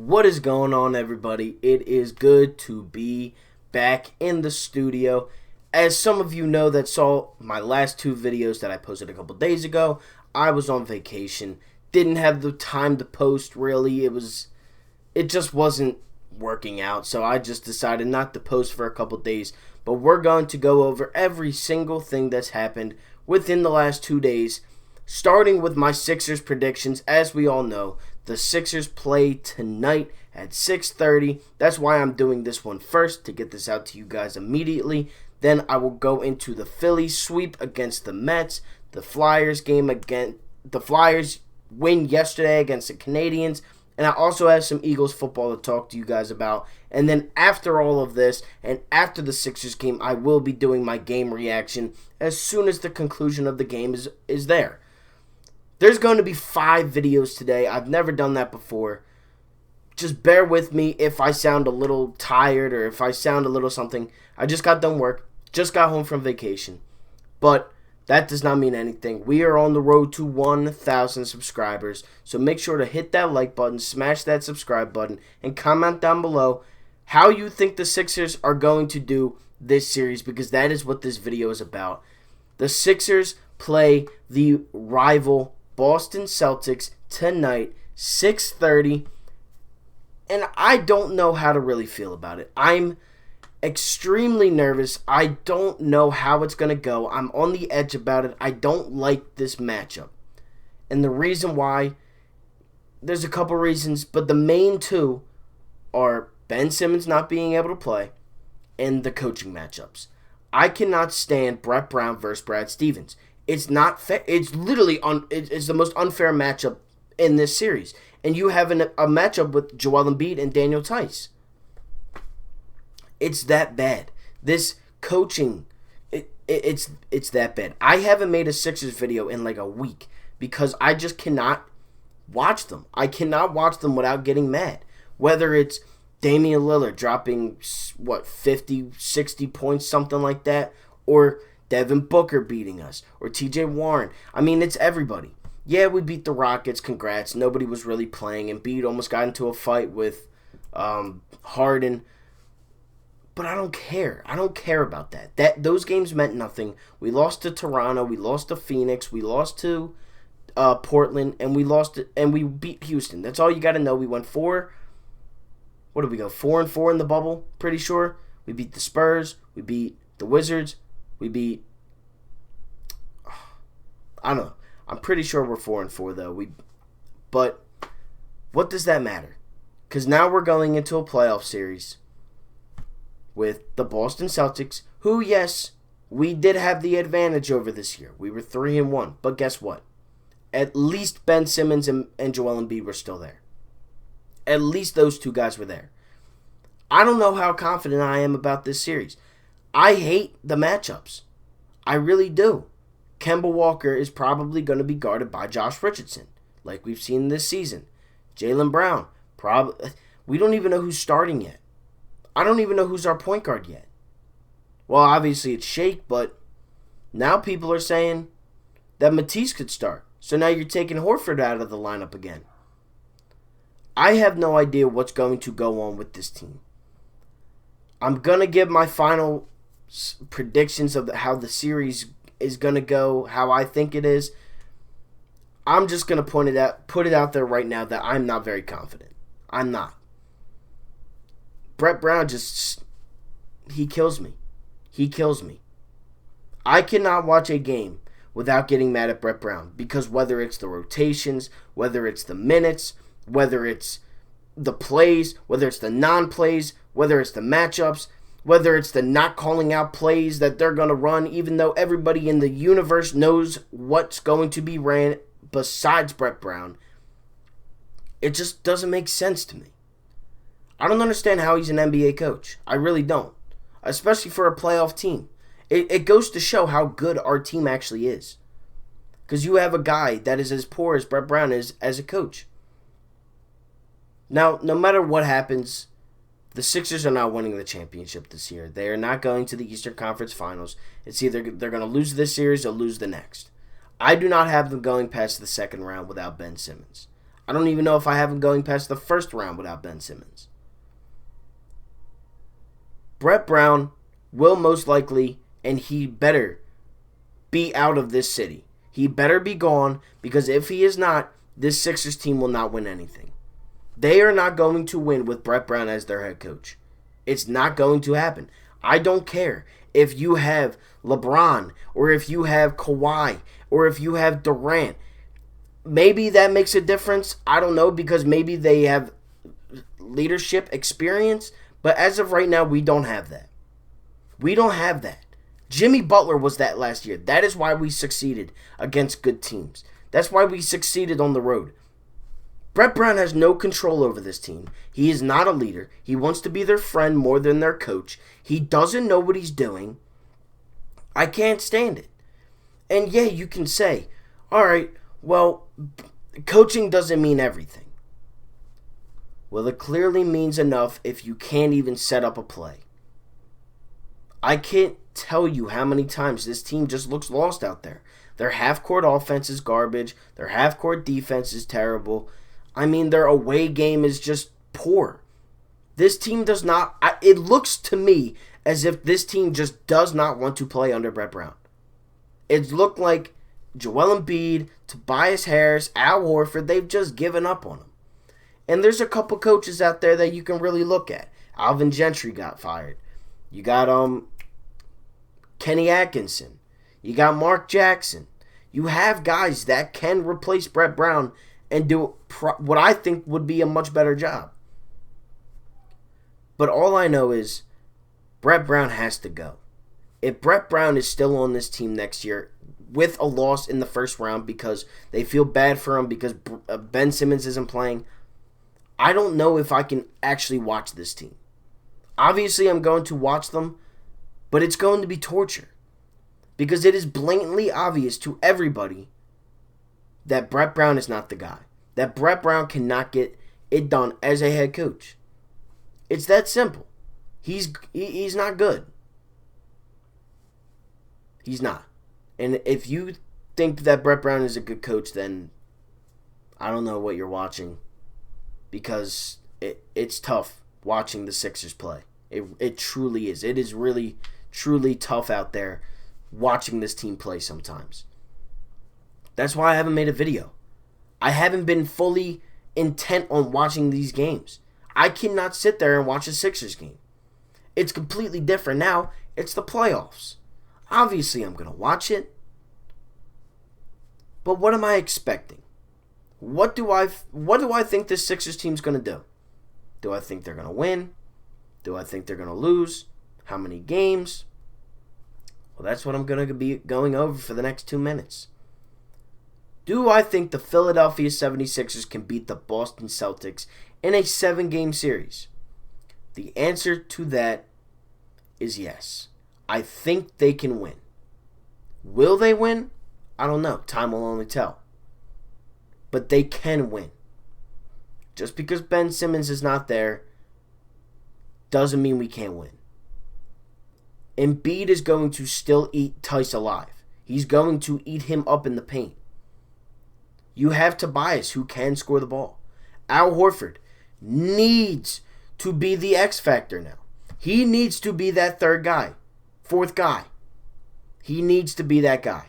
What is going on, everybody? It is good to be back in the studio. As some of you know that saw my last two videos that I posted a couple days ago, I was on vacation. Didn't have the time to post, really. It just wasn't working out, so I just decided not to post for a couple days. But we're going to go over every single thing that's happened within the last 2 days, starting with my Sixers predictions. As we all know, the Sixers play tonight at 6:30. That's why I'm doing this one first, to get this out to you guys immediately. Then I will go into the Phillies sweep against the Mets, the Flyers game again. The Flyers win yesterday against the Canadians, and I also have some Eagles football to talk to you guys about. And then after all of this, and after the Sixers game, I will be doing my game reaction as soon as the conclusion of the game is there. There's going to be 5 videos today. I've never done that before. Just bear with me if I sound a little tired or if I sound a little something. I just got done work. Just got home from vacation. But that does not mean anything. We are on the road to 1,000 subscribers. So make sure to hit that like button, smash that subscribe button, and comment down below how you think the Sixers are going to do this series, because that is what this video is about. The Sixers play the rival Boston Celtics tonight, 6:30, and I don't know how to really feel about it. I'm extremely nervous. I don't know how it's going to go. I'm on the edge about it. I don't like this matchup. And the reason why, there's a couple reasons, but the main two are Ben Simmons not being able to play and the coaching matchups. I cannot stand Brett Brown versus Brad Stevens. It's not fair. It's literally it's the most unfair matchup in this series. And you have a matchup with Joel Embiid and Daniel Theis. It's that bad. This coaching, it's that bad. I haven't made a Sixers video in like a week because I just cannot watch them. I cannot watch them without getting mad. Whether it's Damian Lillard dropping, 50, 60 points, something like that, or Devin Booker beating us, or TJ Warren. I mean, it's everybody. Yeah, we beat the Rockets. Congrats. Nobody was really playing. Embiid almost got into a fight with Harden. But I don't care. I don't care about that. Those games meant nothing. We lost to Toronto. We lost to Phoenix. We lost to Portland, and we beat Houston. That's all you got to know. We went 4. What did we go? 4-4 in the bubble. Pretty sure. We beat the Spurs. We beat the Wizards. We beat, I don't know. I'm pretty sure we're 4-4 though. But what does that matter? Because now we're going into a playoff series with the Boston Celtics, who, yes, we did have the advantage over this year. We were 3-1. But guess what? At least Ben Simmons and Joel Embiid were still there. At least those two guys were there. I don't know how confident I am about this series. I hate the matchups. I really do. Kemba Walker is probably going to be guarded by Josh Richardson, like we've seen this season. Jaylen Brown, we don't even know who's starting yet. I don't even know who's our point guard yet. Well, obviously it's Shake, but now people are saying that Matisse could start. So now you're taking Horford out of the lineup again. I have no idea what's going to go on with this team. I'm going to give my final predictions of how the series is going to go, how I think it is. I'm just going to put it out there right now that I'm not very confident. I'm not. Brett Brown he kills me. He kills me. I cannot watch a game without getting mad at Brett Brown, because whether it's the rotations, whether it's the minutes, whether it's the plays, whether it's the non-plays, whether it's the matchups, whether it's the not calling out plays that they're going to run, even though everybody in the universe knows what's going to be ran besides Brett Brown, it just doesn't make sense to me. I don't understand how he's an NBA coach. I really don't. Especially for a playoff team. It goes to show how good our team actually is. Because you have a guy that is as poor as Brett Brown is as a coach. Now, no matter what happens, the Sixers are not winning the championship this year. They are not going to the Eastern Conference Finals. It's either they're going to lose this series or lose the next. I do not have them going past the second round without Ben Simmons. I don't even know if I have him going past the first round without Ben Simmons. Brett Brown will most likely, and he better be out of this city. He better be gone, because if he is not, this Sixers team will not win anything. They are not going to win with Brett Brown as their head coach. It's not going to happen. I don't care if you have LeBron or if you have Kawhi or if you have Durant. Maybe that makes a difference. I don't know, because maybe they have leadership experience. But as of right now, we don't have that. We don't have that. Jimmy Butler was that last year. That is why we succeeded against good teams. That's why we succeeded on the road. Brett Brown has no control over this team. He is not a leader. He wants to be their friend more than their coach. He doesn't know what he's doing. I can't stand it. And yeah, you can say, all right, well, coaching doesn't mean everything. Well, it clearly means enough if you can't even set up a play. I can't tell you how many times this team just looks lost out there. Their half-court offense is garbage. Their half-court defense is terrible. I mean, their away game is just poor. This team does not... It looks to me as if this team just does not want to play under Brett Brown. It looked like Joel Embiid, Tobias Harris, Al Horford, they've just given up on him. And there's a couple coaches out there that you can really look at. Alvin Gentry got fired. You got Kenny Atkinson. You got Mark Jackson. You have guys that can replace Brett Brown and do what I think would be a much better job. But all I know is Brett Brown has to go. If Brett Brown is still on this team next year with a loss in the first round because they feel bad for him because Ben Simmons isn't playing, I don't know if I can actually watch this team. Obviously, I'm going to watch them, but it's going to be torture. Because it is blatantly obvious to everybody that Brett Brown is not the guy. That Brett Brown cannot get it done as a head coach. It's that simple. He's not good. He's not. And if you think that Brett Brown is a good coach, then I don't know what you're watching. Because it's tough watching the Sixers play. It truly is. It is really, truly tough out there watching this team play sometimes. That's why I haven't made a video. I haven't been fully intent on watching these games. I cannot sit there and watch a Sixers game. It's completely different now. It's the playoffs. Obviously, I'm going to watch it. But what am I expecting? What do I think this Sixers team's going to do? Do I think they're going to win? Do I think they're going to lose? How many games? Well, that's what I'm going to be going over for the next 2 minutes. Do I think the Philadelphia 76ers can beat the Boston Celtics in a 7-game series? The answer to that is yes. I think they can win. Will they win? I don't know. Time will only tell. But they can win. Just because Ben Simmons is not there doesn't mean we can't win. Embiid is going to still eat Theis alive. He's going to eat him up in the paint. You have Tobias, who can score the ball. Al Horford needs to be the X factor now. He needs to be that third guy, fourth guy. He needs to be that guy.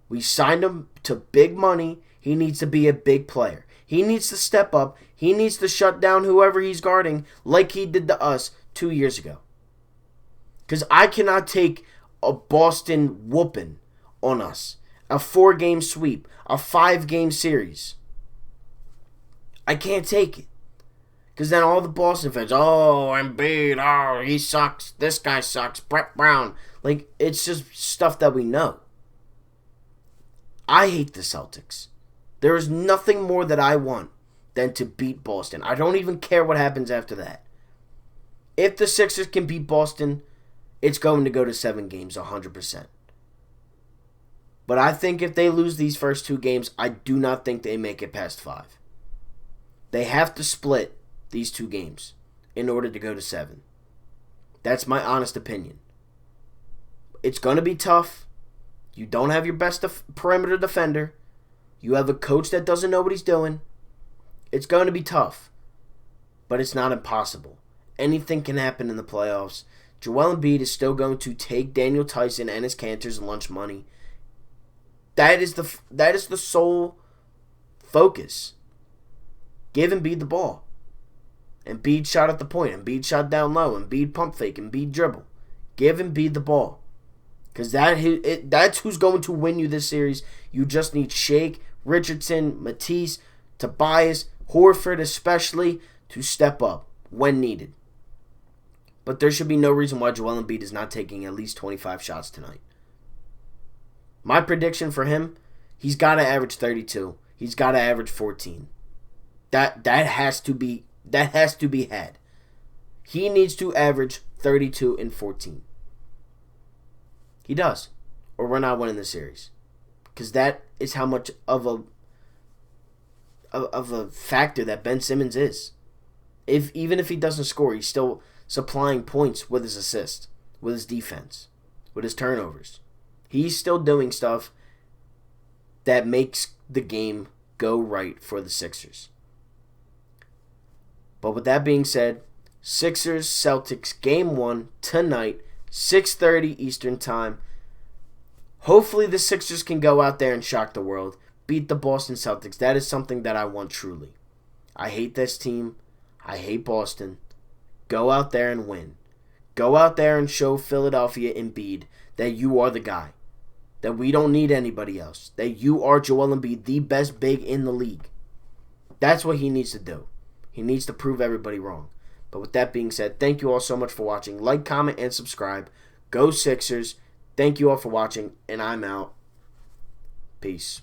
We signed him to big money. He needs to be a big player. He needs to step up. He needs to shut down whoever he's guarding like he did to us 2 years ago. Because I cannot take a Boston whooping on us. A 4-game sweep. A 5-game series. I can't take it. Because then all the Boston fans, oh, Embiid, oh, he sucks. This guy sucks. Brett Brown. Like, it's just stuff that we know. I hate the Celtics. There is nothing more that I want than to beat Boston. I don't even care what happens after that. If the Sixers can beat Boston, it's going to go to 7 games, 100%. But I think if they lose these first 2 games, I do not think they make it past 5. They have to split these 2 games in order to go to 7. That's my honest opinion. It's going to be tough. You don't have your best perimeter defender. You have a coach that doesn't know what he's doing. It's going to be tough, but it's not impossible. Anything can happen in the playoffs. Joel Embiid is still going to take Daniel Theis and Enes Kanter's lunch money. That is the sole focus. Give Embiid the ball. Embiid shot at the point. Embiid shot down low. Embiid pump fake. Embiid dribble. Give Embiid the ball. Because that's who's going to win you this series. You just need Shake, Richardson, Matisse, Tobias, Horford especially to step up when needed. But there should be no reason why Joel Embiid is not taking at least 25 shots tonight. My prediction for him, he's got to average 32. He's got to average 14. That has to be had. He needs to average 32 and 14. He does, or we're not winning the series, because that is how much of a factor that Ben Simmons is. Even if he doesn't score, he's still supplying points with his assist, with his defense, with his turnovers. He's still doing stuff that makes the game go right for the Sixers. But with that being said, Sixers Celtics Game 1 tonight, 6:30 Eastern Time. Hopefully the Sixers can go out there and shock the world, beat the Boston Celtics. That is something that I want truly. I hate this team. I hate Boston. Go out there and win. Go out there and show Philadelphia Embiid that you are the guy. That we don't need anybody else. That you are Joel Embiid, the best big in the league. That's what he needs to do. He needs to prove everybody wrong. But with that being said, thank you all so much for watching. Like, comment, and subscribe. Go Sixers. Thank you all for watching, and I'm out. Peace.